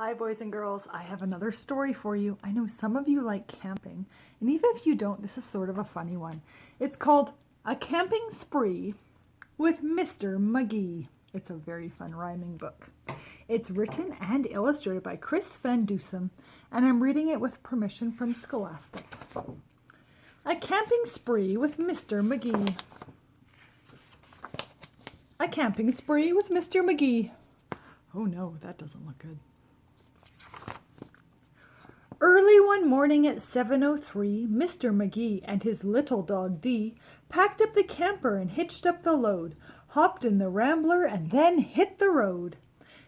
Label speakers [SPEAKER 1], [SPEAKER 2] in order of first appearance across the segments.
[SPEAKER 1] Hi, boys and girls. I have another story for you. I know some of you like camping, and even if you don't, this is sort of a funny one. It's called A Camping Spree with Mr. Magee. It's a very fun rhyming book. It's written and illustrated by Chris Van Dusen, and I'm reading it with permission from Scholastic. A Camping Spree with Mr. Magee. A Camping Spree with Mr. Magee. Oh no, that doesn't look good. Early one morning at 7:03, Mr. Magee and his little dog Dee packed up the camper and hitched up the load, hopped in the Rambler, and then hit the road.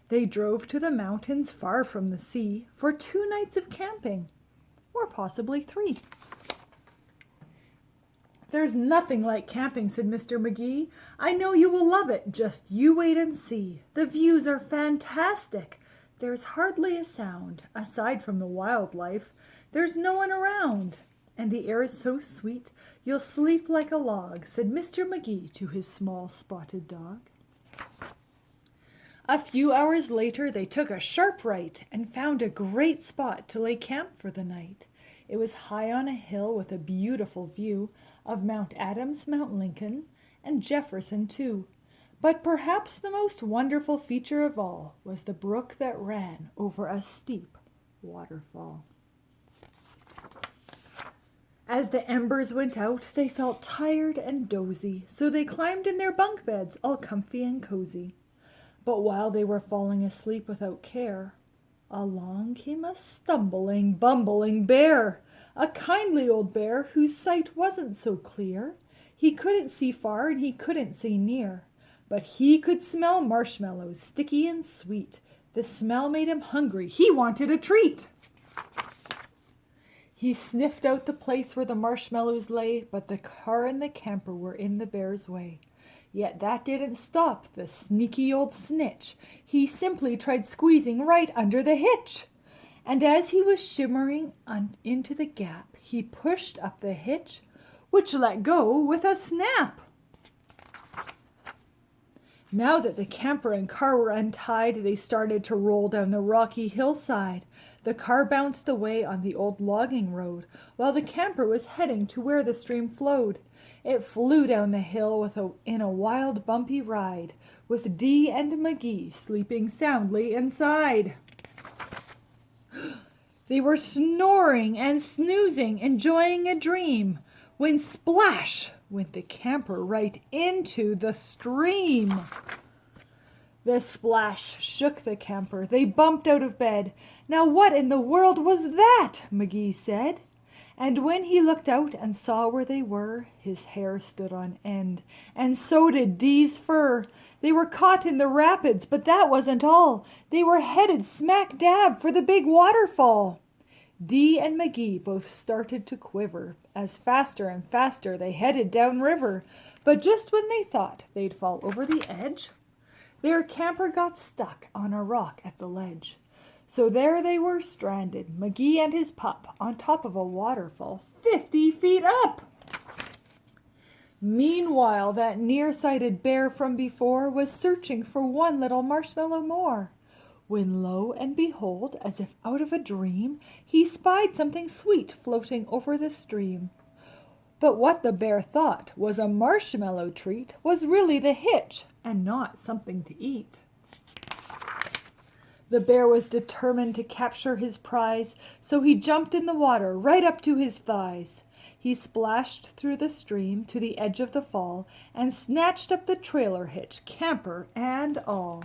[SPEAKER 1] They drove to the mountains far from the sea for 2 nights of camping, or possibly 3. "There's nothing like camping," said Mr. Magee. "I know you will love it. Just you wait and see. The views are fantastic. There's hardly a sound, aside from the wildlife. There's no one around. And the air is so sweet, you'll sleep like a log," said Mr. Magee to his small spotted dog. A few hours later, they took a sharp right and found a great spot to lay camp for the night. It was high on a hill with a beautiful view of Mount Adams, Mount Lincoln, and Jefferson too. But perhaps the most wonderful feature of all was the brook that ran over a steep waterfall. As the embers went out, they felt tired and dozy, so they climbed in their bunk beds, all comfy and cozy. But while they were falling asleep without care, along came a stumbling, bumbling bear, a kindly old bear whose sight wasn't so clear. He couldn't see far and he couldn't see near. But he could smell marshmallows, sticky and sweet. The smell made him hungry. He wanted a treat. He sniffed out the place where the marshmallows lay, but the car and the camper were in the bear's way. Yet that didn't stop the sneaky old snitch. He simply tried squeezing right under the hitch. And as he was shimmering into the gap, he pushed up the hitch, which let go with a snap. Now that the camper and car were untied, they started to roll down the rocky hillside. The car bounced away on the old logging road, while the camper was heading to where the stream flowed. It flew down the hill in a wild, bumpy ride, with Dee and Magee sleeping soundly inside. They were snoring and snoozing, enjoying a dream, when splash went the camper right into the stream. The splash shook the camper. They bumped out of bed. "Now what in the world was that?" Magee said. And when he looked out and saw where they were, his hair stood on end, and so did Dee's fur. They were caught in the rapids, but that wasn't all. They were headed smack dab for the big waterfall. Dee and Magee both started to quiver, as faster and faster they headed downriver. But just when they thought they'd fall over the edge, their camper got stuck on a rock at the ledge. So there they were stranded, Magee and his pup, on top of a waterfall 50 feet up. Meanwhile, that nearsighted bear from before was searching for one little marshmallow more, when lo and behold, as if out of a dream, he spied something sweet floating over the stream. But what the bear thought was a marshmallow treat was really the hitch, and not something to eat. The bear was determined to capture his prize, so he jumped in the water right up to his thighs. He splashed through the stream to the edge of the fall and snatched up the trailer hitch, camper and all.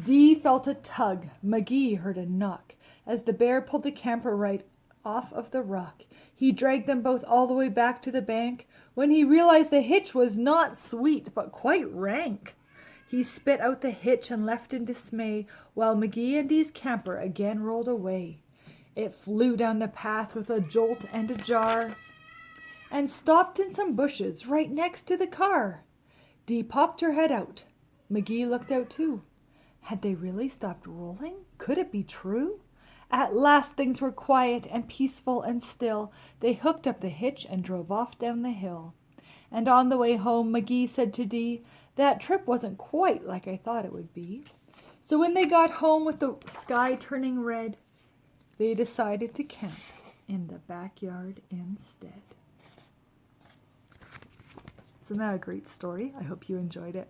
[SPEAKER 1] Dee felt a tug. Magee heard a knock as the bear pulled the camper right off of the rock. He dragged them both all the way back to the bank when he realized the hitch was not sweet but quite rank. He spit out the hitch and left in dismay, while Magee and Dee's camper again rolled away. It flew down the path with a jolt and a jar and stopped in some bushes right next to the car. Dee popped her head out. Magee looked out too. Had they really stopped rolling? Could it be true? At last things were quiet and peaceful and still. They hooked up the hitch and drove off down the hill. And on the way home, Magee said to Dee, "That trip wasn't quite like I thought it would be." So when they got home with the sky turning red, they decided to camp in the backyard instead. Isn't that a great story? I hope you enjoyed it.